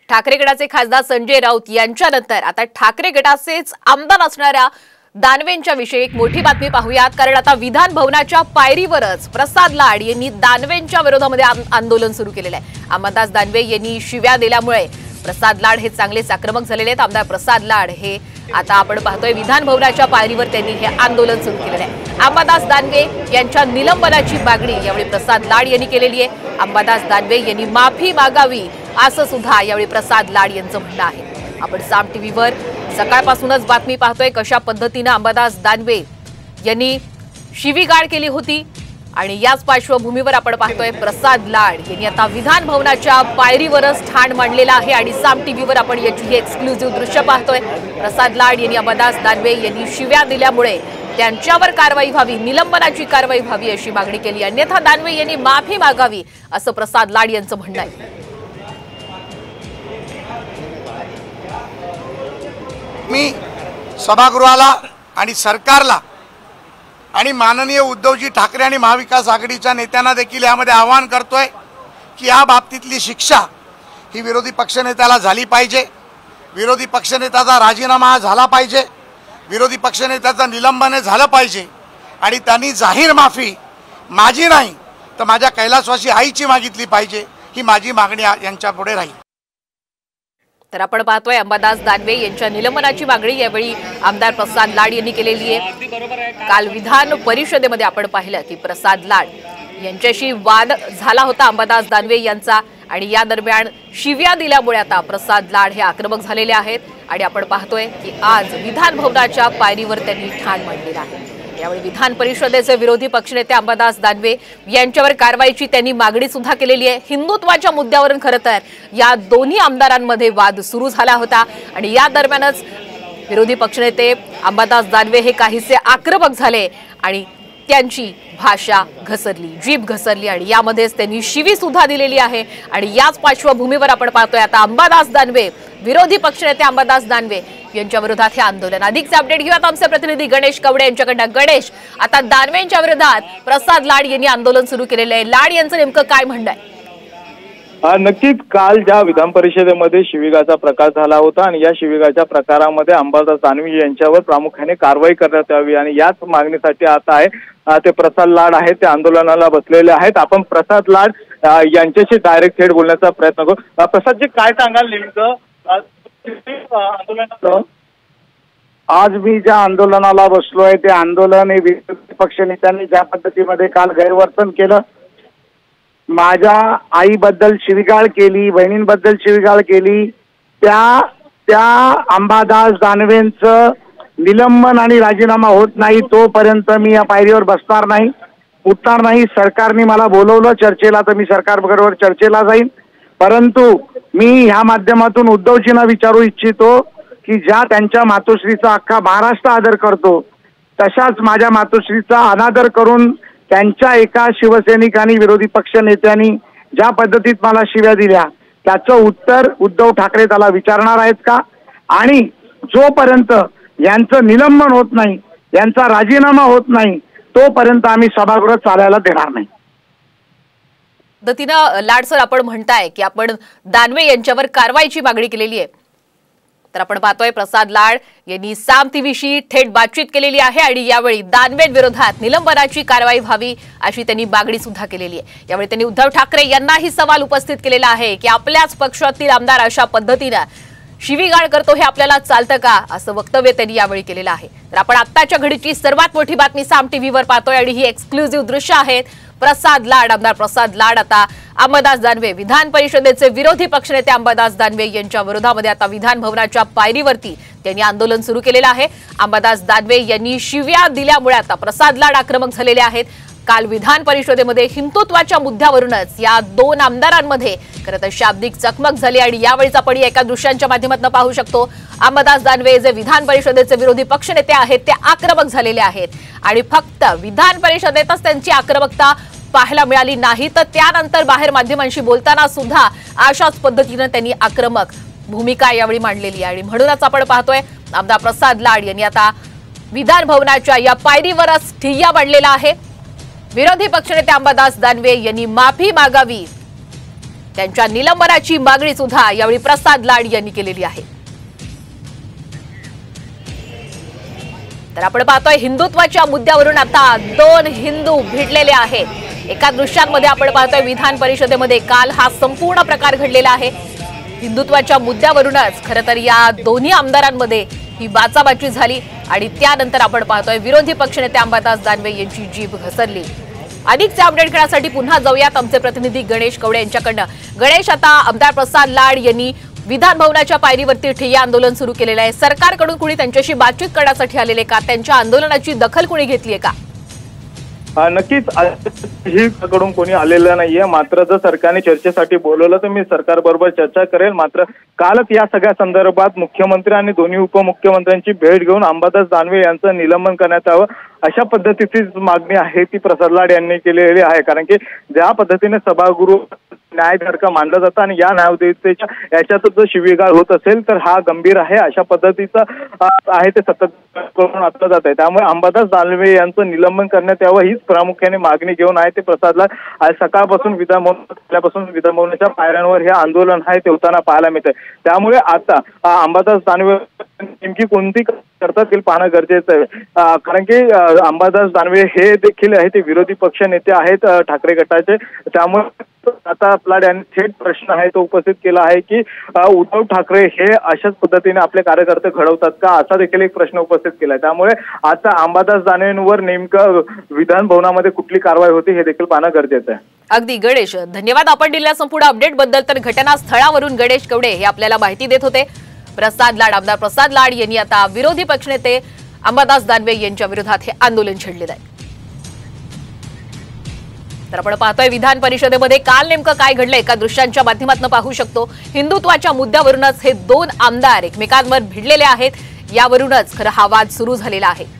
ठाकरे गटाचे खासदार संजय राऊत यांच्यानंतर आता ठाकरे गटाचेच आमदार असणाऱ्या दानवेंच्या विषयी एक मोठी बातमी पाहूयात। कारण आता विधान भवनाच्या पायरीवरच प्रसाद लाड यांनी दानवेंच्या विरोधामध्ये आंदोलन सुरू केलेले आहे। अंबादास दानवे यांनी शिव्या दिल्यामुळे प्रसाद लाड हे चांगलेच आक्रमक झालेले आहेत। आमदार प्रसाद लाड हे आता आपण पाहतोय विधान भवनाच्या पायरीवर त्यांनी हे आंदोलन सुरू केलेले आहे। अंबादास दानवे यांच्या निलंबनाची मागणी यावेळी प्रसाद लाड यांनी केलेली आहे। अंबादास दानवे यांनी माफी मागावी असं सुद्धा यावेळी प्रसाद लाड यांचं म्हणणं आहे। आपण साम टीव्हीवर सकाळपासूनच बातमी पाहतोय कशा पद्धतीने अंबादास दानवे यांनी शिवीगाळ केली होती आणि याच पार्श्वभूमीवर आपण पाहतोय प्रसाद लाड यांनी आता विधान भवनाच्या पायरीवरच ठाण मांडलेला आहे आणि साम टीव्हीवर आपण याची एक्सक्लुझिव्ह दृश्य पाहतोय। प्रसाद लाड यांनी अंबादास दानवे यांनी शिव्या दिल्यामुळे त्यांच्यावर कारवाई व्हावी, निलंबनाची कारवाई व्हावी अशी मागणी केली। अन्यथा दानवे यांनी माफी मागावी असं प्रसाद लाड यांचं म्हणणं आहे। मी सभागृहाला आणि सरकारला आणि माननीय उद्धवजी ठाकरे आणि महाविकास आघाडीच्या नेत्यांना देखील यामध्ये आवाहन करतोय की या बाबतीतली शिक्षा ही विरोधी पक्षनेत्याला झाली पाहिजे, विरोधी पक्षनेत्याचा राजीनामा झाला पाहिजे, विरोधी पक्षनेत्याचं निलंबन झालं पाहिजे आणि त्यांनी जाहीर माफी माझी नाही तर माझ्या कैलासवासी आईची मागितली पाहिजे, ही माझी मागणी यांच्या पुढे राहील। तर आपण पाहतोय अंबादास दानवे यांच्या निलंबनाची मागणी यावेळी आमदार प्रसाद लाड यांनी केलेली आहे। काल विधान परिषदेमध्ये आपण पाहिलं की प्रसाद लाड यांच्याशी वाद झाला होता अंबादास दानवे यांचा आणि या दरम्यान शिव्या दिल्यामुळे आता प्रसाद लाड हे आक्रमक झालेले आहेत आणि आपण पाहतोय की आज विधान भवनाच्या पायरीवर त्यांनी ठाण मांडलेलं आहे। यावेळी विधान परिषदेचे विरोधी पक्षनेते अंबादास दानवे यांच्यावर कारवाईची त्यांनी मागणी सुद्धा केलेली आहे। हिंदुत्वाच्या मुद्द्यावरून खरं तर या दोन्ही आमदारांमध्ये वाद सुरू झाला होता आणि या दरम्यानच विरोधी पक्षनेते अंबादास दानवे हे काहीसे आक्रमक झाले आणि त्यांची भाषा घसरली, जीभ घसरली आणि यामध्येच त्यांनी शिवी सुद्धा दिलेली आहे आणि याच पार्श्वभूमीवर आपण पाहतोय आता अंबादास दानवे, विरोधी पक्षनेते अंबादास दानवे यांच्या विरोधात हे आंदोलन। अधिकचे अपडेट घेऊयात आमचे प्रतिनिधी गणेश कवडे यांच्याकडनं। गणेश, आता दानवेंच्या विरोधात प्रसाद लाड यांनी आंदोलन सुरू केलेलं आहे, लाड यांचं नेमकं काय म्हणणं आहे? नक्कीच काल ज्या विधान परिषदेमध्ये शिवीगाळचा प्रकार झाला होता आणि या शिवीगाळच्या प्रकारामध्ये अंबादास दानवे यांच्यावर प्रामुख्याने कारवाई करण्यात यावी आणि याच मागणीसाठी आता आहे ते प्रसाद लाड आहेत ते आंदोलनाला बसलेले आहेत। आपण प्रसाद लाड यांच्याशी डायरेक्ट थेट बोलण्याचा प्रयत्न करू। प्रसादजी, काय सांगाल नेमकं आंदोलनाचं? आज मी ज्या आंदोलनाला बसलोय ते आंदोलन हे विरोधी पक्षनेत्यांनी ज्या पद्धतीमध्ये काल गैरवर्तन केलं, माझ्या आईबद्दल शिवीगाळ केली, बहिणींबद्दल शिवीगाळ केली, त्या अंबादास दानवेंचं निलंबन आणि राजीनामा होत नाही तोपर्यंत मी या पायरीवर बसणार नाही, उठणार नाही। सरकारने मला बोलवलं चर्चेला तर मी सरकारबरोबर चर्चेला जाईन, परंतु मी ह्या माध्यमातून उद्धवजींना विचारू इच्छितो की ज्या त्यांच्या मातोश्रीचा अख्खा महाराष्ट्र आदर करतो तशाच माझ्या मातोश्रीचा अनादर करून त्यांच्या एका शिवसैनिकांनी, विरोधी पक्ष नेत्यांनी ज्या पद्धतीत मला शिव्या दिल्या त्याचं उत्तर उद्धव ठाकरे त्याला विचारणार आहेत का? आणि जोपर्यंत यांचं निलंबन होत नाही, यांचा राजीनामा होत नाही तोपर्यंत आम्ही सभागृह चालायला देणार नाही। दतीनं लाड सर, आपण म्हणताय की आपण दानवे यांच्यावर कारवाईची मागणी केलेली आहे, तर आपण पाहतोय प्रसाद लाड यांनी साम टीव्हीशी थेट बातचीत केलेली आहे आणि यावेळी दानवेंविरोधात निलंबनाची कारवाई व्हावी अशी त्यांनी मागणी सुद्धा केलेली आहे। यावेळी त्यांनी उद्धव ठाकरे यांनाही सवाल उपस्थित केलेला आहे की आपल्याच पक्षातील आमदार अशा पद्धतीने शिवीगाळ करतो हे आपल्याला चालतं का, असं वक्तव्य त्यांनी यावेळी केलेलं आहे। तर आपण आत्ताच्या घडीची सर्वात मोठी बातमी साम टीव्हीवर पाहतोय आणि ही एक्सक्लुझिव्ह दृश्य आहेत। प्रसाद लाड, आमदार प्रसाद लाड आता अंबादास दानवे, विधान परिषदेचे विरोधी पक्षनेते अंबादास दानवे यांच्या विरोधामध्ये आता विधान भवनाच्या पायरीवरती त्यांनी आंदोलन सुरू केलेलं आहे। अंबादास दानवे यांनी शिव्या दिल्यामुळे आता प्रसाद लाड आक्रमक झालेले आहेत। काल विधान परिषदेमध्ये हिंदुत्वाच्या मुद्द्यावरूनच या दोन आमदारांमध्ये खरं तर शाब्दिक चकमक झाली आणि यावेळीच आपण एका दृश्यांच्या माध्यमातून पाहू शकतो अंबादास दानवे जे विधान परिषदेचे विरोधी पक्षनेते आहेत ते आक्रमक झालेले आहेत आणि फक्त विधान परिषदेतच त्यांची आक्रमकता पाहायला मिळाली नाही तर त्यानंतर बाहेर माध्यमांशी बोलताना सुद्धा अशाच पद्धतीने त्यांनी आक्रमक भूमिका यावेळी मांडलेली आहे आणि म्हणूनच आपण पाहतोय आमदार प्रसाद लाड यांनी आता विधान भवनाच्या या पायरीवरच ठिय्या मांडलेला आहे। विरोधी पक्षनेते अंबादास दानवे यांनी माफी मागावी त्यांच्या निलंबनाची मागणी सुद्धा यावेळी प्रसाद लाड यांनी केलेली आहे। तर आपण पाहतोय हिंदुत्वाच्या मुद्द्यावरून आता दोन हिंदू भिडलेले आहेत। एका दृश्यांमध्ये आपण पाहतोय विधान परिषदेमध्ये काल हा संपूर्ण प्रकार घडलेला आहे। हिंदुत्वाच्या मुद्द्यावरूनच खरं तर या दोन्ही आमदारांमध्ये ही बाचाबाची झाली आणि त्यानंतर आपण पाहतोय विरोधी पक्षनेते अंबादास दानवे यांची जीभ घसरली। अधिकचे अपडेट घेण्यासाठी पुन्हा जाऊयात आमचे प्रतिनिधी गणेश कवडे यांच्याकडनं। गणेश, आता आमदार प्रसाद लाड यांनी विधान भवनाच्या पायरीवरती ठिय्या आंदोलन सुरू केलेलं आहे। सरकारकडून कुणी त्यांच्याशी बातचीत करण्यासाठी आलेले का? त्यांच्या आंदोलनाची दखल कुणी घेतलीये का? नक्कीच कडून कोणी आलेलं नाहीये। मात्र जर सरकारने चर्चेसाठी बोलवलं तर मी सरकारबरोबर चर्चा करेल। मात्र कालच या सगळ्या संदर्भात मुख्यमंत्री आणि दोन्ही उपमुख्यमंत्र्यांची भेट घेऊन अंबादास दानवे यांचं निलंबन करण्यात यावं अशा पद्धतीचीच मागणी आहे ती प्रसाद लाड यांनी केलेली आहे। कारण की ज्या पद्धतीने सभागृह न्यायधर्का मांडलं जातं आणि या न्यायदेवतेच्या याच्यातच जर शिवीगाळ होत असेल तर हा गंभीर आहे अशा पद्धतीचं आहे ते सतत करून आपलं जात आहे। त्यामुळे अंबादास दानवे यांचं निलंबन करण्यात यावं हीच प्रामुख्याने मागणी घेऊन आहे ते प्रसाद लाड आज सकाळपासून विधान भवनाच्या पायऱ्यांवर हे आंदोलन आहे ते होताना पाहायला मिळतंय। त्यामुळे आता अंबादास दानवे नेमकी कोणती करतात ते पाहणं गरजेचं आहे। कारण की अंबादास दानवे हे देखील आहे ते विरोधी पक्ष नेते आहेत ठाकरे गटाचे। त्यामुळे आता लाड यांनी थेट प्रश्न आहे तो उपस्थित केला आहे की उद्धव ठाकरे हे अशाच पद्धतीने आपले कार्यकर्ते घडवतात का असा देखील एक प्रश्न उपस्थित केलाय। त्यामुळे आता अंबादास दानवेंवर नेमकं विधान भवनामध्ये कुठली कारवाई होती हे देखील पाहणं गरजेचं आहे। अगदी गणेश, धन्यवाद आपण दिलेल्या संपूर्ण अपडेट बद्दल। तर घटनास्थळावरून गणेश कवडे हे आपल्याला माहिती देत होते। प्रसाद लाड, आमदार प्रसाद लाड यांनी आता विरोधी पक्षनेते अंबादास दानवे यांच्या विरोधात हे आंदोलन छेडलेलं आहे। तर आपण पाहतोय विधान परिषदेमध्ये काल नेमकं काय घडलं एका दृश्यांच्या माध्यमातून पाहू शकतो। हिंदुत्वाच्या मुद्द्यावरूनच हे दोन आमदार एकमेकांवर भिडलेले आहेत, यावरूनच खरं हा वाद सुरू झालेला आहे।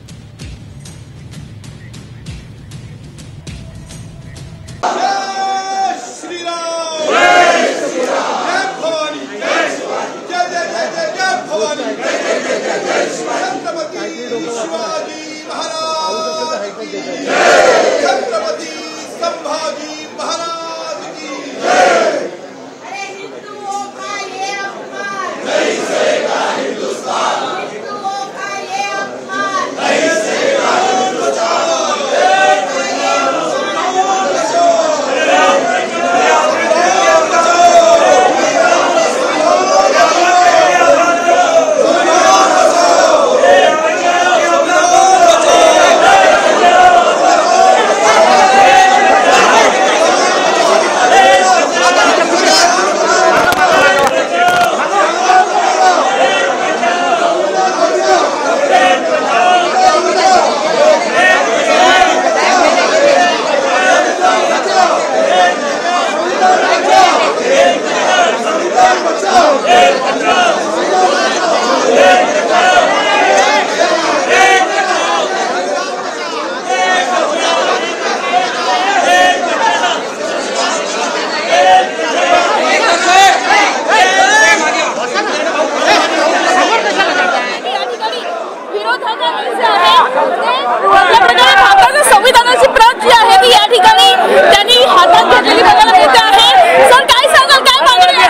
संविधानाची प्रत जी आहे ती या ठिकाणी त्यांनी हातात घेतलेली बघायला मिळते आहे। सर काय सांगाल, काय मागणी आहे?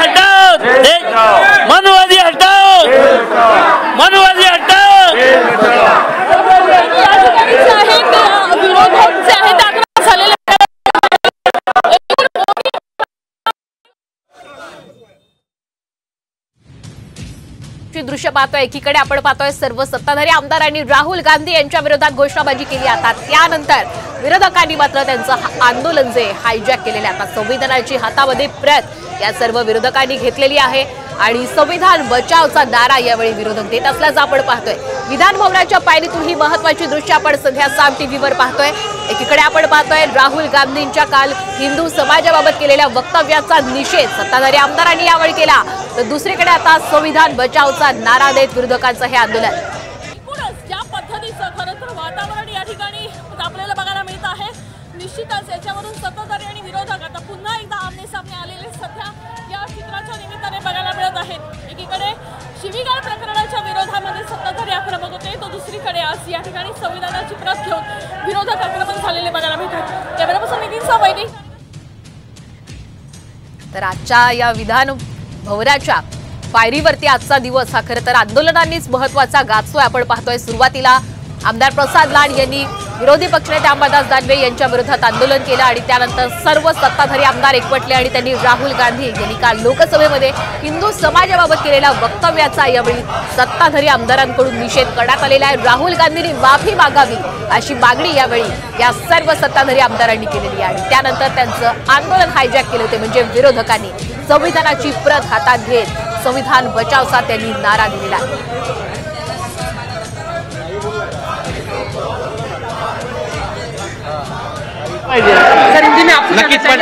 मनुवादी हटाओ, मनुवादी हटाओ। विरोधक जे आहेत आक्रमक झालेले दृश्य पाहतोय। एकीकडे आपण पाहतोय सर्व सत्ताधारी आमदारांनी राहुल गांधी यांच्या विरोधात घोषणाबाजी केली। आता त्यानंतर विरोधकांनी मात्र त्यांचं आंदोलन जे हायजॅक केलेले आता संविधानाची हातामध्ये प्रत या सर्व विरोधकांनी घेतलेली आहे आणि संविधान बचावचा नारा यावेळी विरोधक देत असल्याचं आपण पाहतोय। विधान भवनाच्या पायरीतून ही महत्त्वाची दृश्य आपण सध्या साम टीव्हीवर पाहतोय। एकीकडे आपण पाहतोय राहुल गांधींच्या काल हिंदू समाजाबाबत केलेल्या वक्तव्याचा निषेध सत्ताधारी आमदारांनी यावेळी केला, तर दुसरीकडे आता संविधान बचावचा नारा देत विरोधकांचं हे आंदोलन। ज्या पद्धतीचं खरं तर वातावरण या ठिकाणी आपल्याला बघायला मिळत आहे, निश्चितच याच्यावरून सत्ताधारी आणि विरोधक आता पुन्हा एकदा आमने सामने आलेले सध्या या चित्राच्या निमित्ताने बघायला मिळत आहेत। एकीकडे शिवीगाळ प्रकरणाच्या विरोधामध्ये सत्ताधारी आक्रमक होते, तो दुसरीकडे आज या ठिकाणी संविधानाची प्रत घेऊन विरोधक आक्रमक झालेले बघायला मिळतात। कॅमेरापर्सन नितीन सावैरी। तर आजच्या या विधान भवनाच्या पायरीवरती आजचा दिवस हा खरं तर आंदोलनांनीच महत्वाचा गाजतोय. आपण पाहतोय सुरुवातीला आमदार प्रसाद लाड यांनी विरोधी पक्षनेते अंबादास दानवे यांच्या विरोधात आंदोलन केलं आणि त्यानंतर सर्व सत्ताधारी आमदार एकवटले आणि त्यांनी राहुल गांधी यांनी काल लोकसभेमध्ये हिंदू समाजाबाबत केलेल्या वक्तव्याचा यावेळी सत्ताधारी आमदारांकडून निषेध करण्यात आलेला आहे. राहुल गांधींनी माफी मागावी अशी मागणी यावेळी या सर्व सत्ताधारी आमदारांनी केलेली आहे आणि त्यानंतर त्यांचं आंदोलन हायजॅक केलं ते म्हणजे विरोधकांनी संविधानाची प्रत हातात घेत संविधान बचावचा त्यांनी नारा दिलेला आहे. नक्कीच पण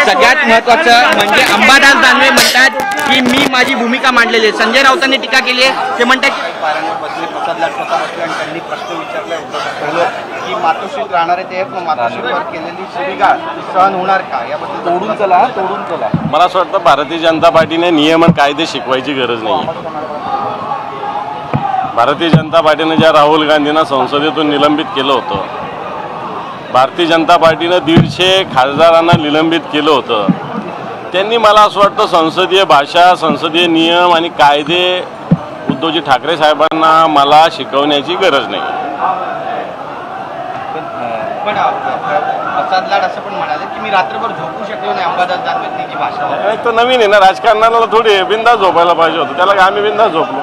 सगळ्यात महत्वाचं म्हणजे अंबादास दानवे म्हणतात की मी माझी भूमिका मांडलेली आहे. संजय राऊतांनी टीका केली आहे. ते म्हणतात की प्रसाद लाड स्वतः बसले आणि त्यांनी प्रश्न विचारला की मातोश्रीत राहणारे ते मातोश्रीवर केलेली शिवीगाळ सहन होणार का याबद्दल तोडून चला. मला असं वाटतं भारतीय जनता पार्टीने नियम आणि कायदे शिकवायची गरज नाही. भारतीय जनता पार्टीने ज्या राहुल गांधींना संसदेतून निलंबित केलं होतं, भारतीय जनता पार्टीनं 150 खासदारांना निलंबित केलं होतं, त्यांनी मला असं वाटतं संसदीय भाषा, संसदीय नियम आणि कायदे उद्धवजी ठाकरे साहेबांना मला शिकवण्याची गरज नाही. पण प्रसाद लाड असं पण म्हणाले की मी रात्रभर झोपू शकलो नाही अंबादास दानवेंनी जी भाषा. तो नवीन आहे ना, राजकारणाला थोडी बिंदास झोपायला पाहिजे होतं, त्याला आम्ही बिंदास झोपलो.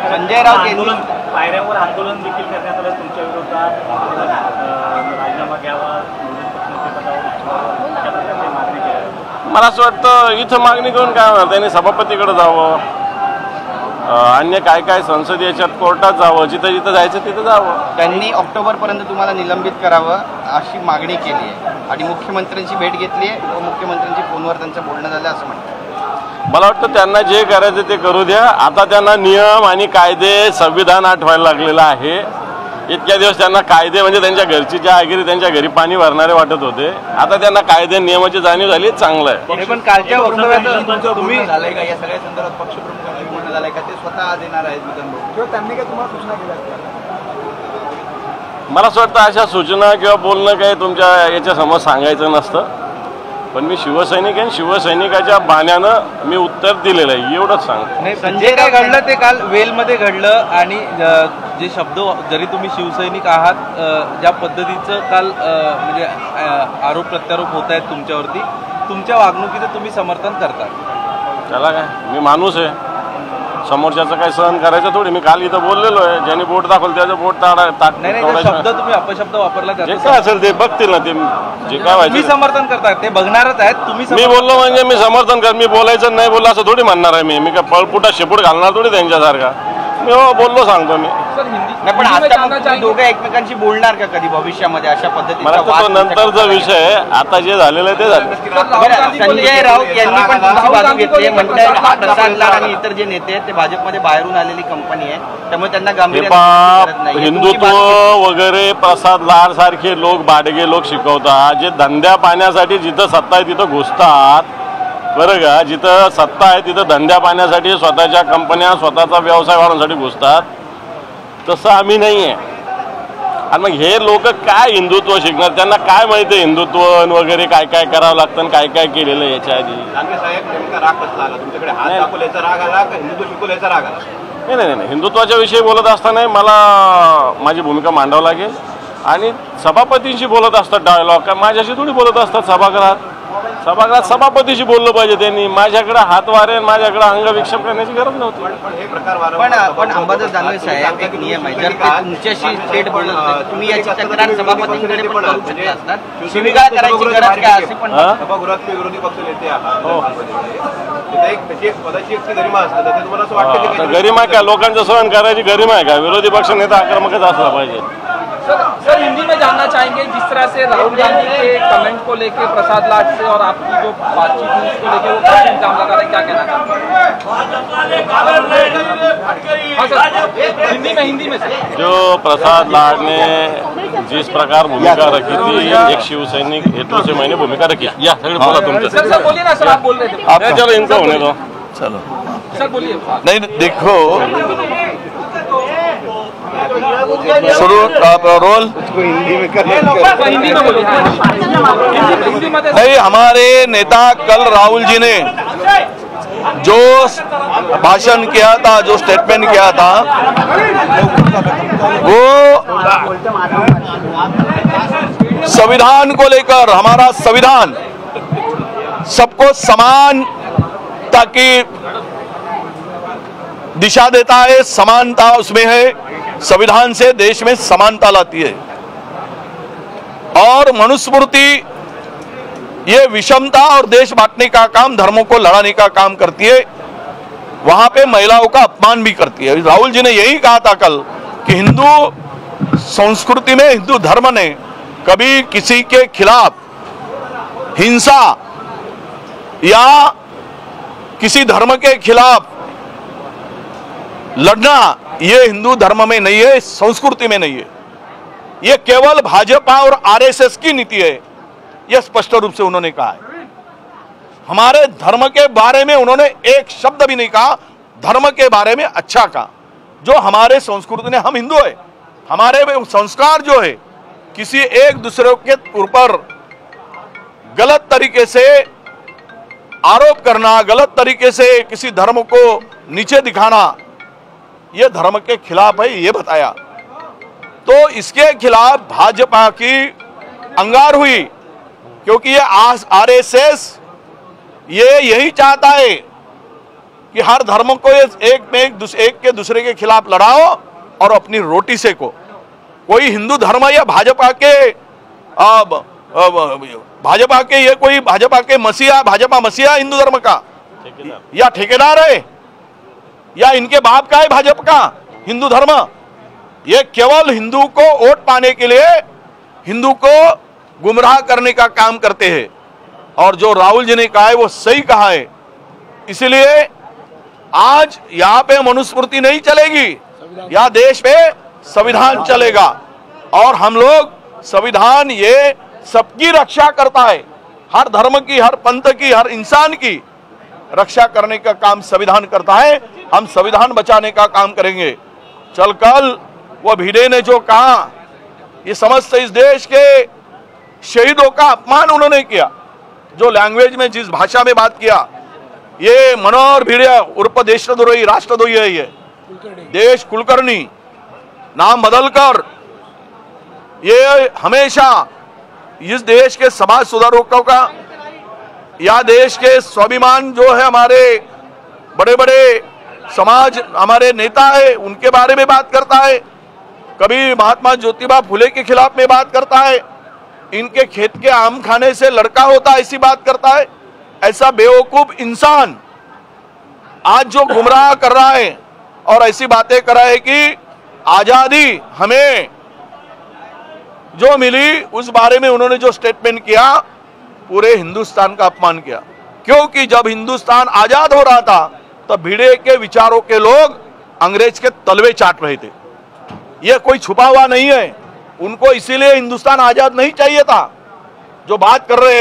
संजय राऊत यांनी पायऱ्यावर आंदोलन देखील करण्यात आलं तुमच्या विरोधात, राजीनामा घ्यावा, मला असं वाटतं इथं मागणी करून काय होणार, त्यांनी सभापतीकडे जावं, अन्य काय काय संसदीय याच्यात कोर्टात जावं, जिथं जिथं जायचं तिथं जावं. त्यांनी ऑक्टोबरपर्यंत तुम्हाला निलंबित करावं अशी मागणी केली आहे आणि मुख्यमंत्र्यांची भेट घेतली आहे. उपमुख्यमंत्र्यांची फोनवर त्यांचं बोलणं झालं असं म्हणतात. मला वाटतं त्यांना जे करायचं ते करू द्या. आता त्यांना नियम आणि कायदे, संविधान आठवायला लागलेलं आहे. इतक्या दिवस त्यांना कायदे म्हणजे त्यांच्या घरची जहागिरी, त्यांच्या घरी पाणी भरणारे वाटत होते, आता त्यांना कायदे नियमाची जाणीव झाली, चांगलं आहे. पण कालच्या वक्तव्यात तुम्ही झालंय का या सगळ्या संदर्भात पक्षप्रमुखांनी बोलणं झालंय का, ते स्वतः देणार आहेत किंवा त्यांनी काय तुम्हाला सूचना केल्या? मला असं वाटतं अशा सूचना किंवा बोलणं काही तुमच्या याच्यासमोर सांगायचं नसतं, पण मी शिवसैनिक आहे, शिवसैनिकाच्या बाण्यानं मी उत्तर दिलेलं आहे, एवढंच सांगतो. संजय काय घडलं ते काल वेलमध्ये घडलं आणि जे शब्द, जरी तुम्ही शिवसैनिक आहात, ज्या पद्धतीचं काल म्हणजे आरोप प्रत्यारोप होत आहेत तुमच्यावरती, तुमच्या वागणुकीचं तुम्ही समर्थन करता. त्याला काय, मी माणूस आहे, समोरच्याचं काय सहन करायचं थोडी. मी काल इथं बोललेलो आहे, ज्यांनी बोट दाखवलं त्याचं बोट शब्द तुम्ही अपशब्द वापरला, जे काय असेल ते बघतील ना, ते जे काय व्हायचं मी समर्थन करता, ते बघणारच आहेत. तुम्ही मी बोललो म्हणजे मी समर्थन कर, मी बोलायचं नाही बोललो असं थोडी म्हणणार आहे. मी काय पळपुटा शेपूट घालणार थोडी त्यांच्यासारखा. मी हो बोललो सांगतो मी. नाही पण आता दोघं एकमेकांशी बोलणार का कधी भविष्यामध्ये अशा पद्धतीने? मला तो नंतरचा विषय आहे, आता जे झालेलं आहे ते झालं. संजय राऊत यांनी पण तुमची बाजू घेतली, म्हणतात हा प्रसाद लाड आणि इतर जे नेते आहेत ते भाजपमध्ये बाहेरून आलेली कंपनी आहे, त्यामुळे त्यांना गांभीर्याने हिंदुत्व वगैरे प्रसाद लाड सारखे लोक, बाडगे लोक शिकवतात, जे धंद्या पाण्यासाठी जिथं सत्ता आहे तिथं घुसतात, बरं का, जिथं सत्ता आहे तिथं धंद्या पाण्यासाठी स्वतःच्या कंपन्या, स्वतःचा व्यवसाय वाढवण्यासाठी घुसतात. तसं आम्ही नाही आहे. आणि मग हे लोक काय हिंदुत्व शिकणार, त्यांना काय माहिती आहे हिंदुत्व वगैरे काय काय करावं लागतं आणि काय काय केलेलं आहे याच्या आधी. नाही, हिंदुत्वाच्या विषयी बोलत असताना मला माझी भूमिका मांडावं लागेल आणि सभापतींशी बोलत असतात डायलॉग, का माझ्याशी थोडी बोलत असतात सभागृहात सभापतीशी बोललं पाहिजे त्यांनी. माझ्याकडे हात वारे, माझ्याकडे अंगविक्षेप करण्याची गरज नव्हती. पण अंबादास दानवे साहेब, एक नियम आहे, जर ते तुमच्याशी थेट बोलत होते तुम्ही याची तक्रार सभापतींकडे पण करू शकता असतात. शिवीगाळ करायची गरज काय असे पण सभागृहातले विरोधी पक्ष नेते आहात, गरिमा असतं, ते तुम्हाला असं वाटतं? गरिमा काय, लोकांचं सहन करायची गरिमा आहे का? विरोधी पक्ष नेता आक्रमकच असला पाहिजे. सर हिंदी में जानना चाहेंगे, जिस तरह से राहुल गांधी के कमेंट को लेके प्रसाद लाड से और आपकी जो बातचीत हुई उसको लेके वो काफी इल्जाम लगा रहे, क्या कहना चाहते? हिंदी में सर, जो प्रसाद लाड ने जिस प्रकार भूमिका रखी थी, एक शिवसैनिक हेतु से मैंने भूमिका रखी. या सर बोला तुमसे. सर बोलिए ना सर, आप बोल रहे थे. चलो इनको होने दो. चलो सर बोलिए. नहीं देखो, शुरू आप रोल हिंदी में बोलिए। हिंदी में नहीं, हमारे नेता कल राहुल जी ने जो भाषण किया था, जो स्टेटमेंट किया था, वो संविधान को लेकर, हमारा संविधान सबको समानता की दिशा देता है, समानता उसमें है, संविधान से देश में समानता लाती है। और मनुस्मृति ये विषमता और देश बांटने का काम, धर्मों को लड़ाने का काम करती है, वहां पे महिलाओं का अपमान भी करती है। राहुल जी ने यही कहा था कल कि हिंदू संस्कृति में, हिंदू धर्म ने कभी किसी के खिलाफ हिंसा या किसी धर्म के खिलाफ लड़ना, ये हिंदू धर्म में नहीं है, संस्कृति में नहीं है। ये केवल भाजपा और आरएसएस की नीति है, यह स्पष्ट रूप से उन्होंने कहा है। हमारे धर्म के बारे में उन्होंने एक शब्द भी नहीं कहा, धर्म के बारे में अच्छा कहा। जो हमारे संस्कृति ने, हम हिंदू है, हमारे संस्कार जो है, किसी एक दूसरे के ऊपर गलत तरीके से आरोप करना, गलत तरीके से किसी धर्म को नीचे दिखाना, यह धर्म के खिलाफ है, ये बताया। तो इसके खिलाफ भाजपा की अंगार हुई, क्योंकि ये आरएसएस ये यही चाहता है कि हर धर्म को एक के दूसरे के खिलाफ लड़ाओ और अपनी रोटी सेको। कोई हिंदू धर्म या भाजपा के ये कोई भाजपा मसीहा हिंदू धर्म का या ठेकेदार है या इनके बाप का है भाजपा का हिंदू धर्म। ये केवल हिंदू को वोट पाने के लिए हिंदू को गुमराह करने का काम करते हैं। और जो राहुल जी ने कहा है वो सही कहा है। इसलिए आज यहाँ पे मनुस्मृति नहीं चलेगी, यहाँ देश पे संविधान चलेगा। और हम लोग, संविधान ये सबकी रक्षा करता है, हर धर्म की, हर पंथ की, हर इंसान की रक्षा करने का काम संविधान करता है। हम संविधान बचाने का काम करेंगे। चल कल वो भिड़े ने जो कहा, ये समस्त इस देश के शहीदों का अपमान उन्होंने किया। जो लैंग्वेज में, जिस भाषा में बात किया, ये मनोहर भिड़े उर्फ देशद्रोही, राष्ट्रद्रोही है। ये देश कुलकर्णी नाम बदलकर ये हमेशा इस देश के समाज सुधारकों का या देश के स्वाभिमान जो है, हमारे बड़े बड़े समाज, हमारे नेता है, उनके बारे में बात करता है। कभी महात्मा ज्योतिबा फुले के खिलाफ में बात करता है, इनके खेत के आम खाने से लड़का होता ऐसी बात करता है। ऐसा बेवकूफ इंसान आज जो गुमराह कर रहा है और ऐसी बातें कर रहा है कि आजादी हमें जो मिली, उस बारे में उन्होंने जो स्टेटमेंट किया, पूरे हिंदुस्तान का अपमान किया। क्योंकि जब हिंदुस्तान आजाद हो रहा था तब भिड़े के विचारों के लोग अंग्रेज के तलवे चाट रहे थे। यह कोई छुपा हुआ नहीं है। उनको इसीलिए हिंदुस्तान आजाद नहीं चाहिए था। जो बात कर रहे हैं